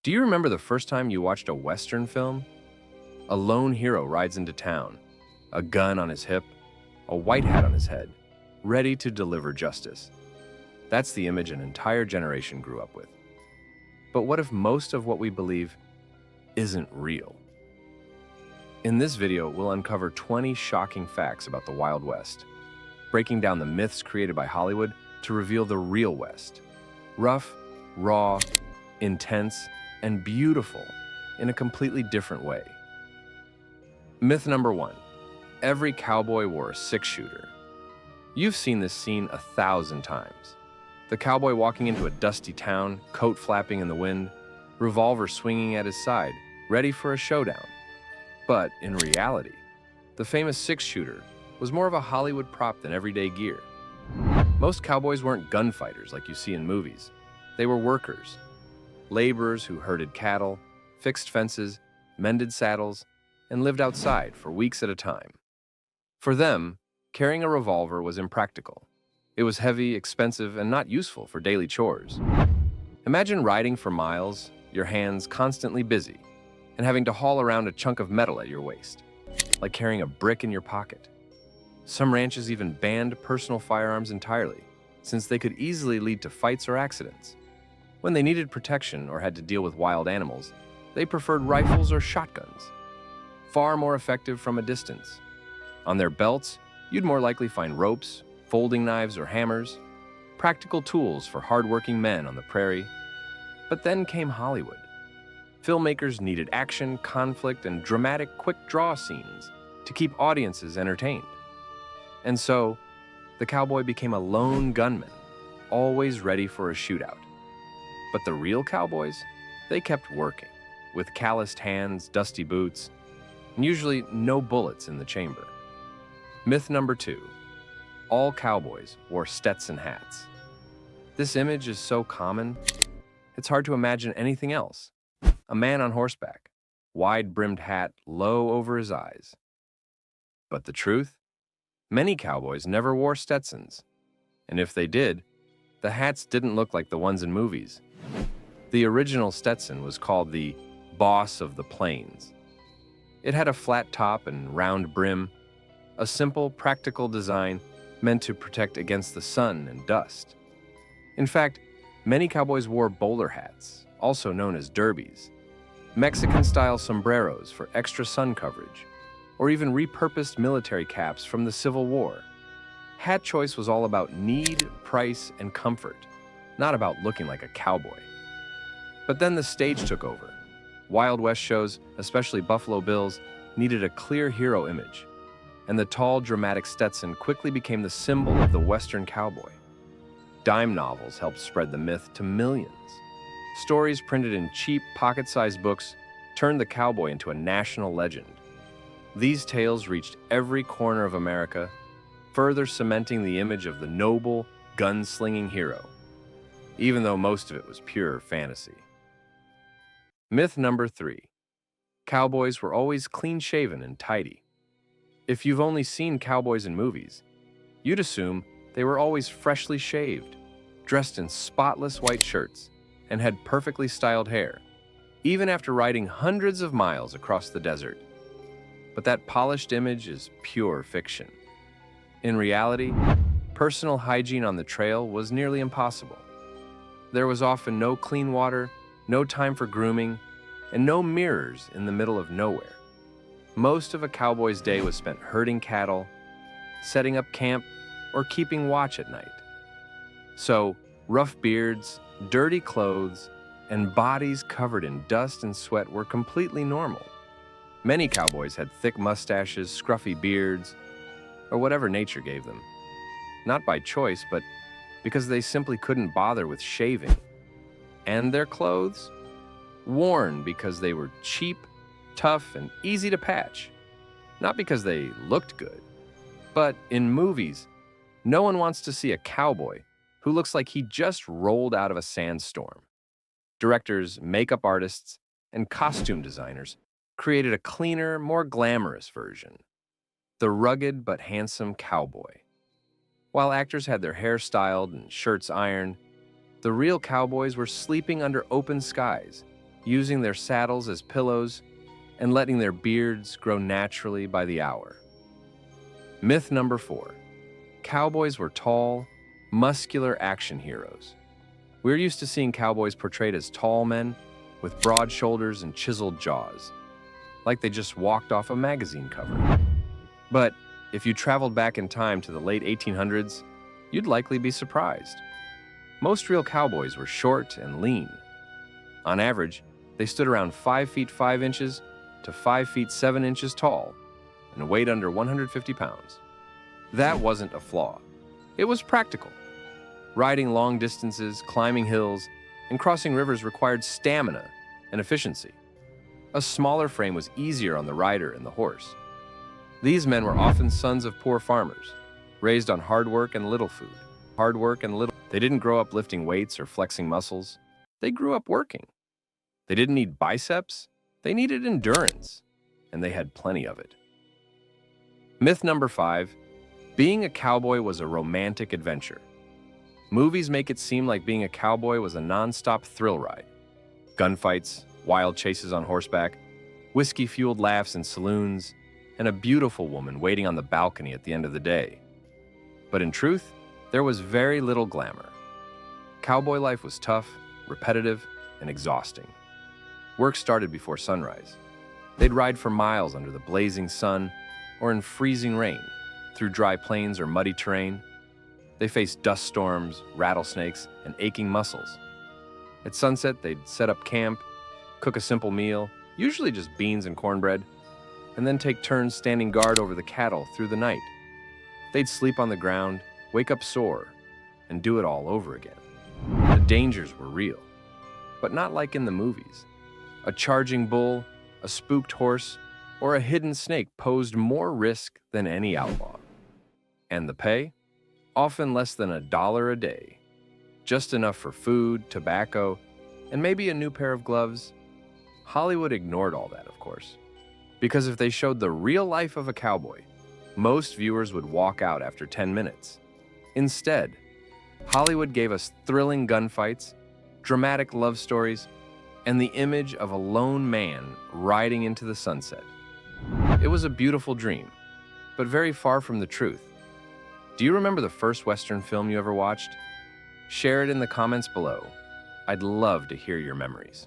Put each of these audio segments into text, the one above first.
Do you remember the first time you watched a Western film? A lone hero rides into town, a gun on his hip, a white hat on his head, ready to deliver justice. That's the image an entire generation grew up with. But what if most of what we believe isn't real? In this video, we'll uncover 20 shocking facts about the Wild West, breaking down the myths created by Hollywood to reveal the real West. Rough, raw, intense, and beautiful in a completely different way. Myth number 1. Every cowboy wore a six-shooter. You've seen this scene 1,000 times. The cowboy walking into a dusty town, coat flapping in the wind, revolver swinging at his side, ready for a showdown. But in reality, the famous six-shooter was more of a Hollywood prop than everyday gear. Most cowboys weren't gunfighters like you see in movies. They were workers, laborers who herded cattle, fixed fences, mended saddles, and lived outside for weeks at a time. For them, carrying a revolver was impractical. It was heavy, expensive, and not useful for daily chores. Imagine riding for miles, your hands constantly busy, and having to haul around a chunk of metal at your waist, like carrying a brick in your pocket. Some ranches even banned personal firearms entirely, since they could easily lead to fights or accidents. When they needed protection or had to deal with wild animals, they preferred rifles or shotguns, far more effective from a distance. On their belts, you'd more likely find ropes, folding knives or hammers, practical tools for hard-working men on the prairie. But then came Hollywood. Filmmakers needed action, conflict, and dramatic quick-draw scenes to keep audiences entertained. And so, the cowboy became a lone gunman, always ready for a shootout. But the real cowboys, they kept working, with calloused hands, dusty boots, and usually no bullets in the chamber. Myth number 2. All cowboys wore Stetson hats. This image is so common, it's hard to imagine anything else. A man on horseback, wide-brimmed hat low over his eyes. But the truth? Many cowboys never wore Stetsons, and if they did, the hats didn't look like the ones in movies. The original Stetson was called the Boss of the Plains. It had a flat top and round brim, a simple, practical design meant to protect against the sun and dust. In fact, many cowboys wore bowler hats, also known as derbies, Mexican-style sombreros for extra sun coverage, or even repurposed military caps from the Civil War. Hat choice was all about need, price, and comfort, not about looking like a cowboy. But then the stage took over. Wild West shows, especially Buffalo Bills, needed a clear hero image, and the tall, dramatic Stetson quickly became the symbol of the Western cowboy. Dime novels helped spread the myth to millions. Stories printed in cheap, pocket-sized books turned the cowboy into a national legend. These tales reached every corner of America, further cementing the image of the noble, gun-slinging hero, even though most of it was pure fantasy. Myth number 3. Cowboys were always clean-shaven and tidy. If you've only seen cowboys in movies, you'd assume they were always freshly shaved, dressed in spotless white shirts, and had perfectly styled hair, even after riding hundreds of miles across the desert. But that polished image is pure fiction. In reality, personal hygiene on the trail was nearly impossible. There was often no clean water, no time for grooming, and no mirrors in the middle of nowhere. Most of a cowboy's day was spent herding cattle, setting up camp, or keeping watch at night. So, rough beards, dirty clothes, and bodies covered in dust and sweat were completely normal. Many cowboys had thick mustaches, scruffy beards, or whatever nature gave them. Not by choice, but because they simply couldn't bother with shaving. And their clothes? Worn because they were cheap, tough, and easy to patch. Not because they looked good. But in movies, no one wants to see a cowboy who looks like he just rolled out of a sandstorm. Directors, makeup artists, and costume designers created a cleaner, more glamorous version. The rugged but handsome cowboy. While actors had their hair styled and shirts ironed, the real cowboys were sleeping under open skies, using their saddles as pillows and letting their beards grow naturally by the hour. Myth number 4. Cowboys were tall, muscular action heroes. We're used to seeing cowboys portrayed as tall men with broad shoulders and chiseled jaws, like they just walked off a magazine cover. But if you traveled back in time to the late 1800s, you'd likely be surprised. Most real cowboys were short and lean. On average, they stood around 5 feet 5 inches to 5 feet 7 inches tall and weighed under 150 pounds. That wasn't a flaw. It was practical. Riding long distances, climbing hills, and crossing rivers required stamina and efficiency. A smaller frame was easier on the rider and the horse. These men were often sons of poor farmers, raised on hard work and little food. They didn't grow up lifting weights or flexing muscles. They grew up working. They didn't need biceps. They needed endurance, and they had plenty of it. Myth number 5. Being a cowboy was a romantic adventure. Movies make it seem like being a cowboy was a non-stop thrill ride. Gunfights, wild chases on horseback, whiskey-fueled laughs in saloons, and a beautiful woman waiting on the balcony at the end of the day. But in truth, there was very little glamour. Cowboy life was tough, repetitive, and exhausting. Work started before sunrise. They'd ride for miles under the blazing sun or in freezing rain, through dry plains or muddy terrain. They faced dust storms, rattlesnakes, and aching muscles. At sunset, they'd set up camp, cook a simple meal, usually just beans and cornbread, and then take turns standing guard over the cattle through the night. They'd sleep on the ground, wake up sore, and do it all over again. The dangers were real, but not like in the movies. A charging bull, a spooked horse, or a hidden snake posed more risk than any outlaw. And the pay? Often less than $1 a day. Just enough for food, tobacco, and maybe a new pair of gloves. Hollywood ignored all that, of course. Because if they showed the real life of a cowboy, most viewers would walk out after 10 minutes. Instead, Hollywood gave us thrilling gunfights, dramatic love stories, and the image of a lone man riding into the sunset. It was a beautiful dream, but very far from the truth. Do you remember the first Western film you ever watched? Share it in the comments below. I'd love to hear your memories.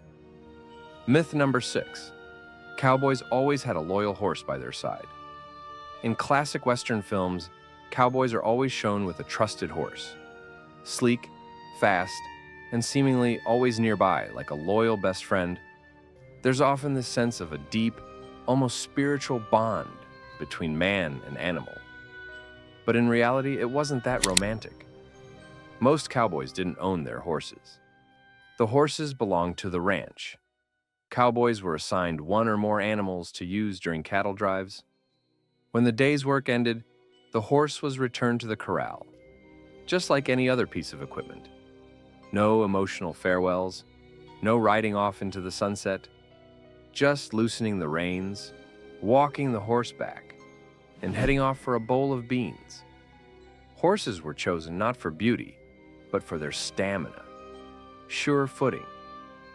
Myth number 6. Cowboys always had a loyal horse by their side. In classic Western films, cowboys are always shown with a trusted horse. Sleek, fast, and seemingly always nearby, like a loyal best friend. There's often this sense of a deep, almost spiritual bond between man and animal. But in reality, it wasn't that romantic. Most cowboys didn't own their horses. The horses belonged to the ranch. Cowboys were assigned one or more animals to use during cattle drives. When the day's work ended, the horse was returned to the corral, just like any other piece of equipment. No emotional farewells, no riding off into the sunset, just loosening the reins, walking the horse back, and heading off for a bowl of beans. Horses were chosen not for beauty, but for their stamina, sure footing,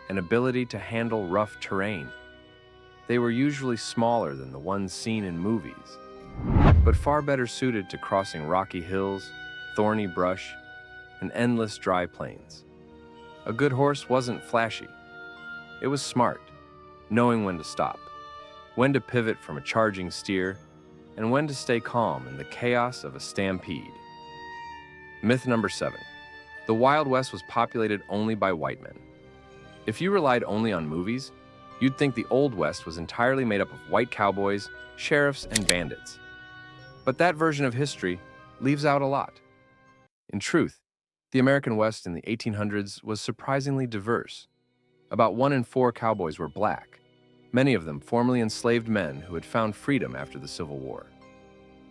and ability to handle rough terrain. They were usually smaller than the ones seen in movies, but far better suited to crossing rocky hills, thorny brush, and endless dry plains. A good horse wasn't flashy. It was smart, knowing when to stop, when to pivot from a charging steer, and when to stay calm in the chaos of a stampede. Myth number 7. The Wild West was populated only by white men. If you relied only on movies, you'd think the Old West was entirely made up of white cowboys, sheriffs, and bandits. But that version of history leaves out a lot. In truth, the American West in the 1800s was surprisingly diverse. About 1 in 4 cowboys were black, many of them formerly enslaved men who had found freedom after the Civil War.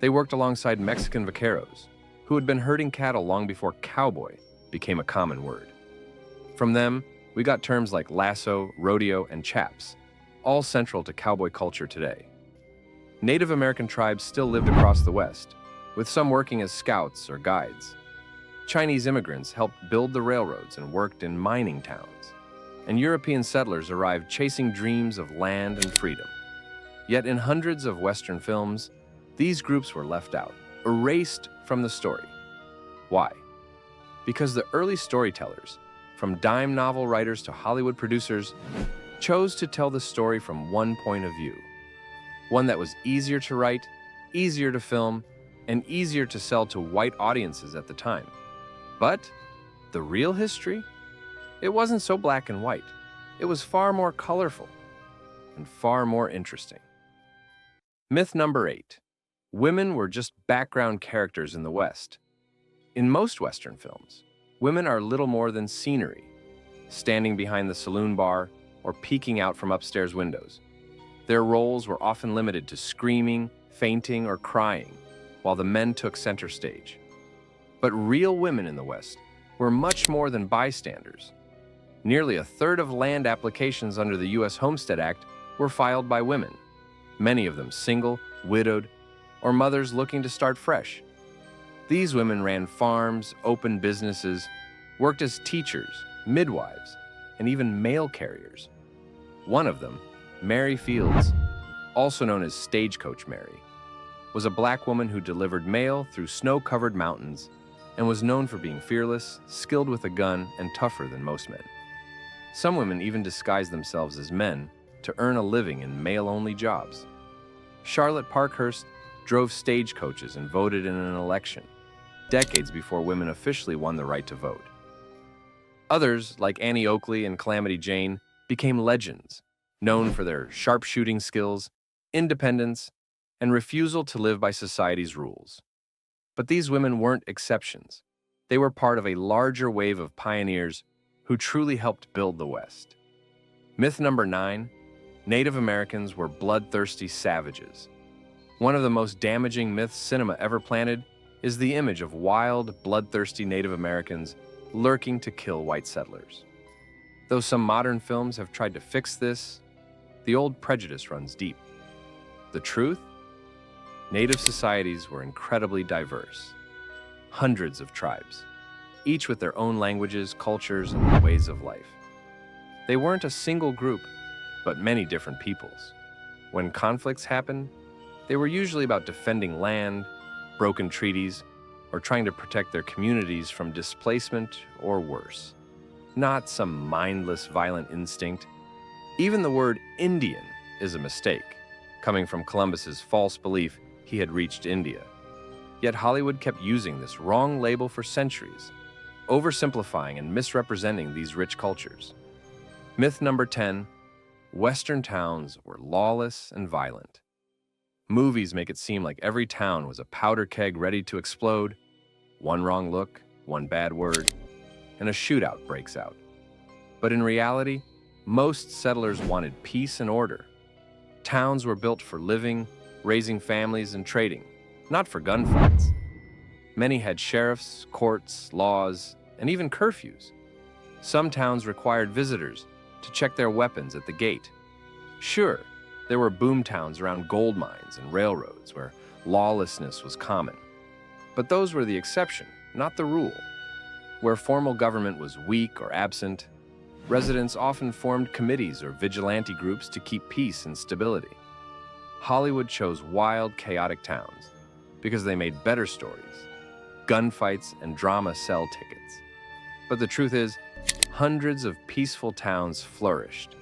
They worked alongside Mexican vaqueros, who had been herding cattle long before cowboy became a common word. From them, we got terms like lasso, rodeo, and chaps, all central to cowboy culture today. Native American tribes still lived across the West, with some working as scouts or guides. Chinese immigrants helped build the railroads and worked in mining towns. and European settlers arrived chasing dreams of land and freedom. Yet in hundreds of Western films, these groups were left out, erased from the story. Why? Because the early storytellers, from dime novel writers to Hollywood producers, chose to tell the story from one point of view. One that was easier to write, easier to film, and easier to sell to white audiences at the time. But the real history? It wasn't so black and white. It was far more colorful and far more interesting. Myth number 8. Women were just background characters in the West. In most Western films, women are little more than scenery, standing behind the saloon bar or peeking out from upstairs windows. Their roles were often limited to screaming, fainting, or crying, while the men took center stage. But real women in the West were much more than bystanders. Nearly a third of land applications under the U.S. Homestead Act were filed by women, many of them single, widowed, or mothers looking to start fresh. These women ran farms, opened businesses, worked as teachers, midwives, and even mail carriers. One of them, Mary Fields, also known as Stagecoach Mary, was a black woman who delivered mail through snow-covered mountains and was known for being fearless, skilled with a gun, and tougher than most men. Some women even disguised themselves as men to earn a living in male-only jobs. Charlotte Parkhurst drove stagecoaches and voted in an election, decades before women officially won the right to vote. Others, like Annie Oakley and Calamity Jane, became legends, known for their sharpshooting skills, independence, and refusal to live by society's rules. But these women weren't exceptions. They were part of a larger wave of pioneers who truly helped build the West. Myth number 9, Native Americans were bloodthirsty savages. One of the most damaging myths cinema ever planted is the image of wild, bloodthirsty Native Americans lurking to kill white settlers. Though some modern films have tried to fix this, the old prejudice runs deep. The truth? Native societies were incredibly diverse. Hundreds of tribes, each with their own languages, cultures, and ways of life. They weren't a single group, but many different peoples. When conflicts happened, they were usually about defending land, broken treaties, or trying to protect their communities from displacement or worse. Not some mindless, violent instinct. Even the word Indian is a mistake, coming from Columbus's false belief he had reached India. Yet Hollywood kept using this wrong label for centuries, oversimplifying and misrepresenting these rich cultures. Myth number 10, Western towns were lawless and violent. Movies make it seem like every town was a powder keg ready to explode. One wrong look, one bad word, and a shootout breaks out. But in reality, most settlers wanted peace and order. Towns were built for living, raising families, and trading, not for gunfights. Many had sheriffs, courts, laws, and even curfews. Some towns required visitors to check their weapons at the gate. Sure, there were boom towns around gold mines and railroads where lawlessness was common. But those were the exception, not the rule. Where formal government was weak or absent, residents often formed committees or vigilante groups to keep peace and stability. Hollywood chose wild, chaotic towns because they made better stories. Gunfights and drama sell tickets. But the truth is, hundreds of peaceful towns flourished,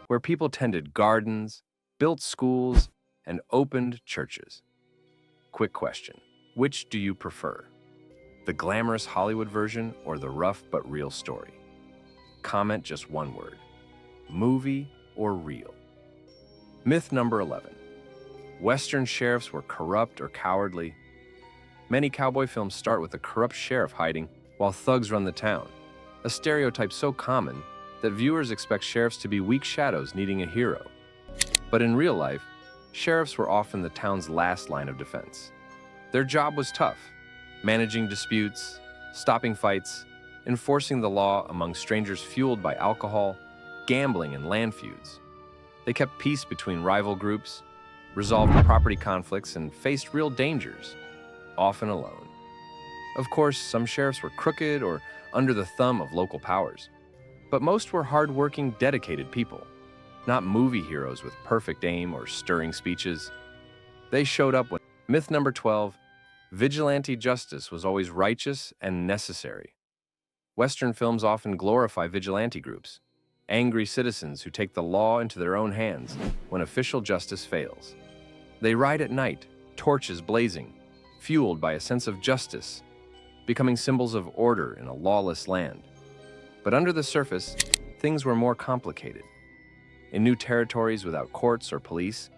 where people tended gardens, built schools, and opened churches. Quick question, which do you prefer? The glamorous Hollywood version or the rough but real story? Comment just one word, movie or real. Myth number 11, Western sheriffs were corrupt or cowardly. Many cowboy films start with a corrupt sheriff hiding while thugs run the town, a stereotype so common that viewers expect sheriffs to be weak shadows needing a hero. But in real life, sheriffs were often the town's last line of defense. Their job was tough, managing disputes, stopping fights, enforcing the law among strangers fueled by alcohol, gambling, and land feuds. They kept peace between rival groups, resolved property conflicts, and faced real dangers, often alone. Of course, some sheriffs were crooked or under the thumb of local powers. But most were hard-working, dedicated people, not movie heroes with perfect aim or stirring speeches. They showed up when... Myth number 12, vigilante justice was always righteous and necessary. Western films often glorify vigilante groups, angry citizens who take the law into their own hands when official justice fails. They ride at night, torches blazing, fueled by a sense of justice, becoming symbols of order in a lawless land. But under the surface, things were more complicated. In new territories without courts or police,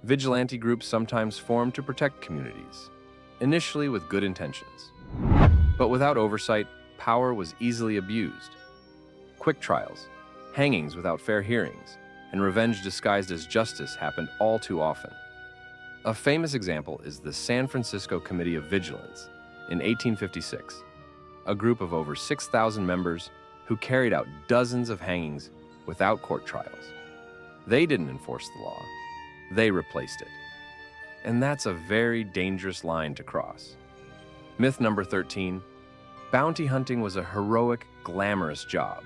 vigilante groups sometimes formed to protect communities, initially with good intentions. But without oversight, power was easily abused. Quick trials, hangings without fair hearings, and revenge disguised as justice happened all too often. A famous example is the San Francisco Committee of Vigilance in 1856, a group of over 6,000 members who carried out dozens of hangings without court trials. They didn't enforce the law, they replaced it. And that's a very dangerous line to cross. Myth number 13, bounty hunting was a heroic, glamorous job.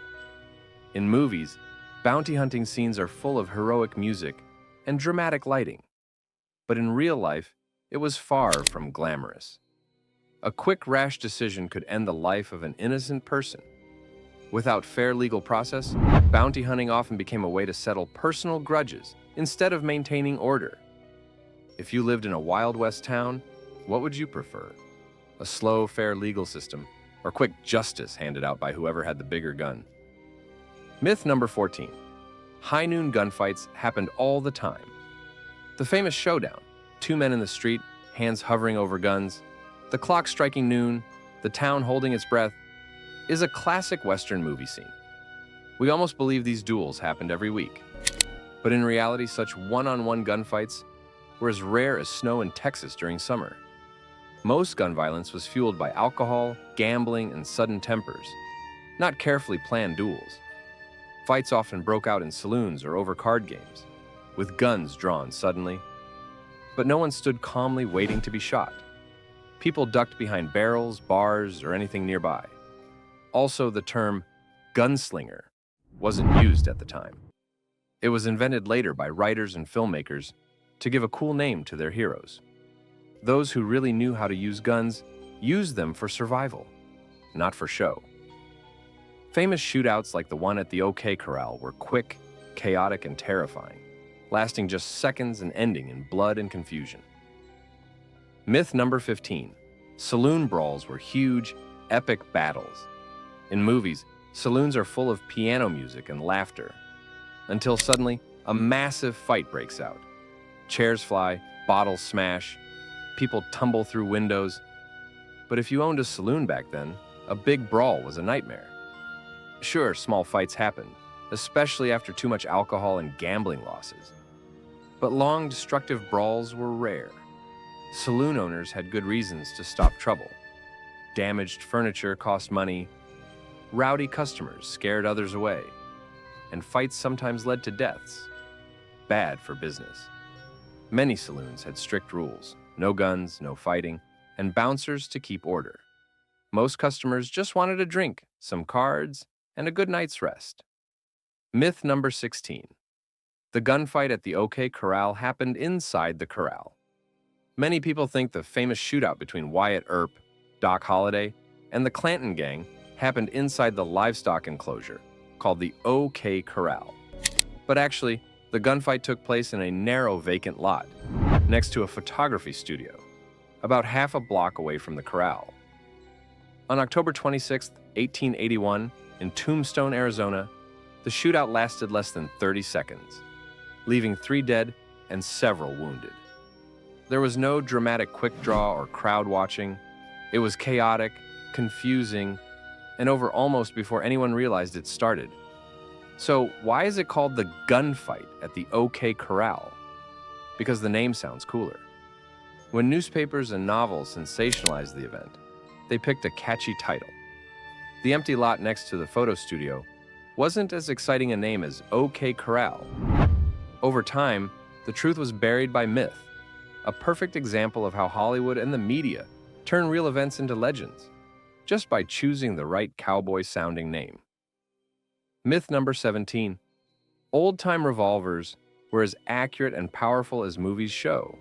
In movies, bounty hunting scenes are full of heroic music and dramatic lighting. But in real life, it was far from glamorous. A quick, rash decision could end the life of an innocent person. Without fair legal process, bounty hunting often became a way to settle personal grudges instead of maintaining order. If you lived in a Wild West town, what would you prefer? A slow, fair legal system, or quick justice handed out by whoever had the bigger gun? Myth number 14. High noon gunfights happened all the time. The famous showdown, two men in the street, hands hovering over guns, the clock striking noon, the town holding its breath, is a classic Western movie scene. We almost believe these duels happened every week. But in reality, such one-on-one gunfights were as rare as snow in Texas during summer. Most gun violence was fueled by alcohol, gambling, and sudden tempers, not carefully planned duels. Fights often broke out in saloons or over card games, with guns drawn suddenly. But no one stood calmly waiting to be shot. People ducked behind barrels, bars, or anything nearby. Also, the term gunslinger wasn't used at the time. It was invented later by writers and filmmakers to give a cool name to their heroes. Those who really knew how to use guns used them for survival, not for show. Famous shootouts like the one at the OK Corral were quick, chaotic, and terrifying, lasting just seconds and ending in blood and confusion. Myth number 15. Saloon brawls were huge, epic battles. In movies, saloons are full of piano music and laughter, until suddenly a massive fight breaks out. Chairs fly, bottles smash, people tumble through windows. But if you owned a saloon back then, a big brawl was a nightmare. Sure, small fights happened, especially after too much alcohol and gambling losses. But long, destructive brawls were rare. Saloon owners had good reasons to stop trouble. Damaged furniture cost money, rowdy customers scared others away, and fights sometimes led to deaths. Bad for business. Many saloons had strict rules, no guns, no fighting, and bouncers to keep order. Most customers just wanted a drink, some cards, and a good night's rest. Myth number 16. The gunfight at the OK Corral happened inside the corral. Many people think the famous shootout between Wyatt Earp, Doc Holliday, and the Clanton gang happened inside the livestock enclosure, called the OK Corral. But actually, the gunfight took place in a narrow vacant lot, next to a photography studio, about half a block away from the corral. On October 26, 1881, in Tombstone, Arizona, the shootout lasted less than 30 seconds, leaving 3 dead and several wounded. There was no dramatic quick draw or crowd watching. It was chaotic, confusing, and over almost before anyone realized it started. So why is it called the gunfight at the OK Corral? Because the name sounds cooler. When newspapers and novels sensationalized the event, they picked a catchy title. The empty lot next to the photo studio wasn't as exciting a name as OK Corral. Over time, the truth was buried by myth, a perfect example of how Hollywood and the media turn real events into legends, just by choosing the right cowboy-sounding name. Myth number 17. Old-time revolvers were as accurate and powerful as movies show.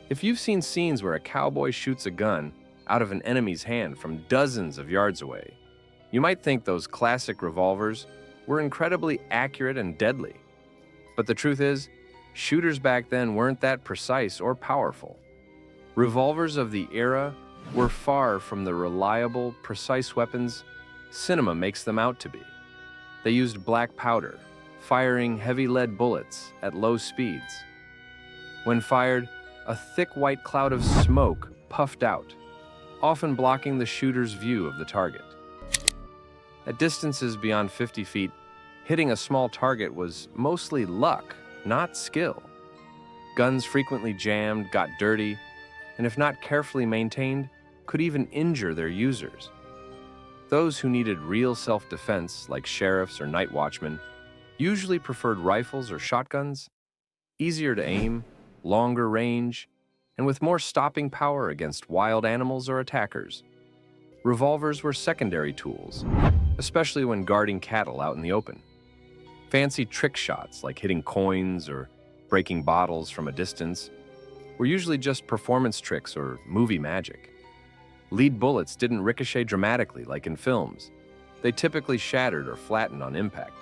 If you've seen scenes where a cowboy shoots a gun out of an enemy's hand from dozens of yards away, you might think those classic revolvers were incredibly accurate and deadly. But the truth is, shooters back then weren't that precise or powerful. Revolvers of the era were far from the reliable, precise weapons cinema makes them out to be. They used black powder, firing heavy lead bullets at low speeds. When fired, a thick white cloud of smoke puffed out, often blocking the shooter's view of the target. At distances beyond 50 feet, hitting a small target was mostly luck, not skill. Guns frequently jammed, got dirty, and if not carefully maintained, could even injure their users. Those who needed real self-defense, like sheriffs or night watchmen, usually preferred rifles or shotguns, easier to aim, longer range, and with more stopping power against wild animals or attackers. Revolvers were secondary tools, especially when guarding cattle out in the open. Fancy trick shots, like hitting coins or breaking bottles from a distance, were usually just performance tricks or movie magic. Lead bullets didn't ricochet dramatically like in films. They typically shattered or flattened on impact.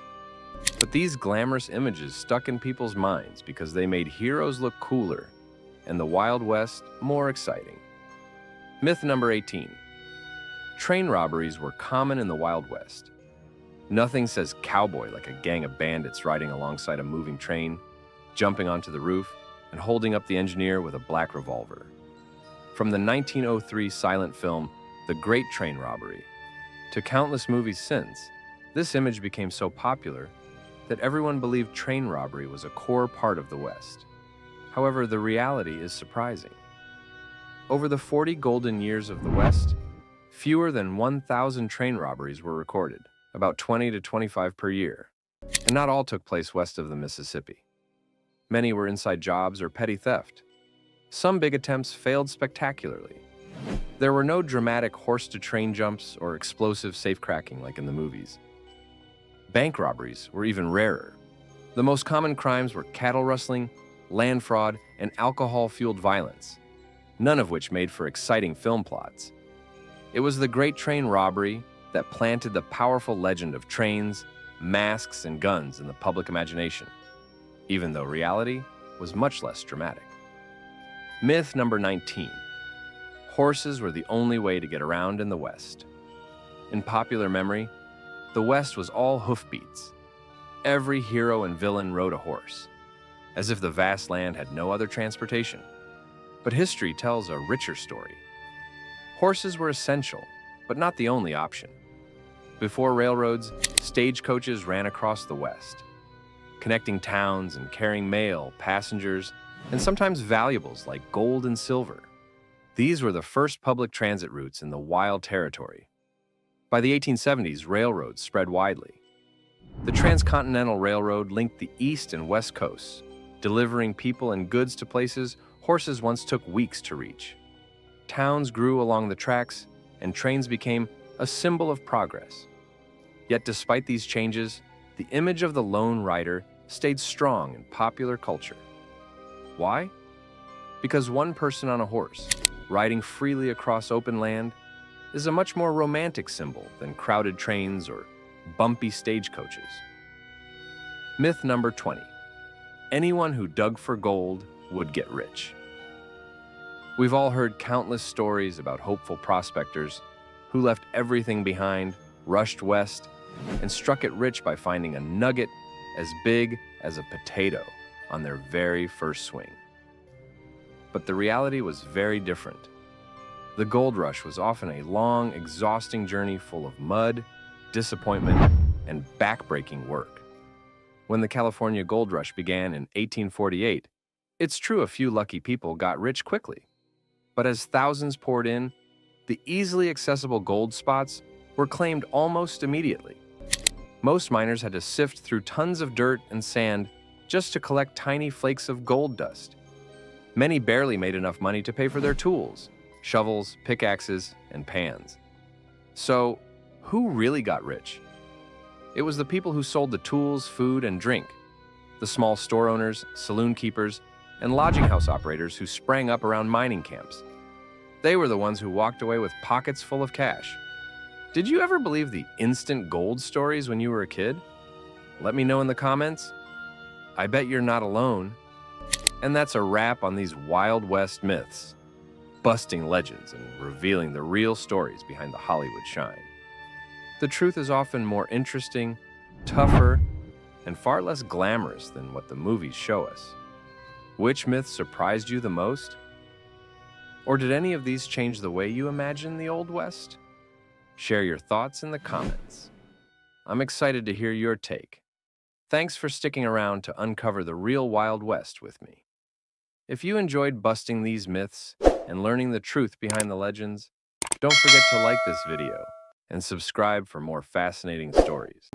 But these glamorous images stuck in people's minds because they made heroes look cooler and the Wild West more exciting. Myth number 18. Train robberies were common in the Wild West. Nothing says cowboy like a gang of bandits riding alongside a moving train, jumping onto the roof, and holding up the engineer with a black revolver. From the 1903 silent film, The Great Train Robbery, to countless movies since, this image became so popular that everyone believed train robbery was a core part of the West. However, the reality is surprising. Over the 40 golden years of the West, fewer than 1,000 train robberies were recorded, about 20 to 25 per year, and not all took place west of the Mississippi. Many were inside jobs or petty theft. Some big attempts failed spectacularly. There were no dramatic horse-to-train jumps or explosive safecracking like in the movies. Bank robberies were even rarer. The most common crimes were cattle rustling, land fraud, and alcohol-fueled violence, none of which made for exciting film plots. It was the Great Train Robbery that planted the powerful legend of trains, masks, and guns in the public imagination, even though reality was much less dramatic. Myth number 19. Horses were the only way to get around in the West. In popular memory, the West was all hoofbeats. Every hero and villain rode a horse, as if the vast land had no other transportation. But history tells a richer story. Horses were essential, but not the only option. Before railroads, stagecoaches ran across the West, connecting towns and carrying mail, passengers, and sometimes valuables like gold and silver. These were the first public transit routes in the Wild Territory. By the 1870s, railroads spread widely. The Transcontinental Railroad linked the East and West Coasts, delivering people and goods to places horses once took weeks to reach. Towns grew along the tracks, and trains became a symbol of progress. Yet despite these changes, the image of the lone rider stayed strong in popular culture. Why? Because one person on a horse, riding freely across open land, is a much more romantic symbol than crowded trains or bumpy stagecoaches. Myth number 20. Anyone who dug for gold would get rich. We've all heard countless stories about hopeful prospectors who left everything behind, rushed west, and struck it rich by finding a nugget as big as a potato on their very first swing. But the reality was very different. The gold rush was often a long, exhausting journey full of mud, disappointment, and backbreaking work. When the California gold rush began in 1848, it's true a few lucky people got rich quickly. But as thousands poured in, the easily accessible gold spots were claimed almost immediately. Most miners had to sift through tons of dirt and sand just to collect tiny flakes of gold dust. Many barely made enough money to pay for their tools, shovels, pickaxes, and pans. So, who really got rich? It was the people who sold the tools, food, and drink, the small store owners, saloon keepers, and lodging house operators who sprang up around mining camps. They were the ones who walked away with pockets full of cash. Did you ever believe the instant gold stories when you were a kid? Let me know in the comments. I bet you're not alone. And that's a wrap on these Wild West myths, busting legends and revealing the real stories behind the Hollywood shine. The truth is often more interesting, tougher, and far less glamorous than what the movies show us. Which myth surprised you the most? Or did any of these change the way you imagine the Old West? Share your thoughts in the comments. I'm excited to hear your take. Thanks for sticking around to uncover the real Wild West with me. If you enjoyed busting these myths and learning the truth behind the legends, don't forget to like this video and subscribe for more fascinating stories.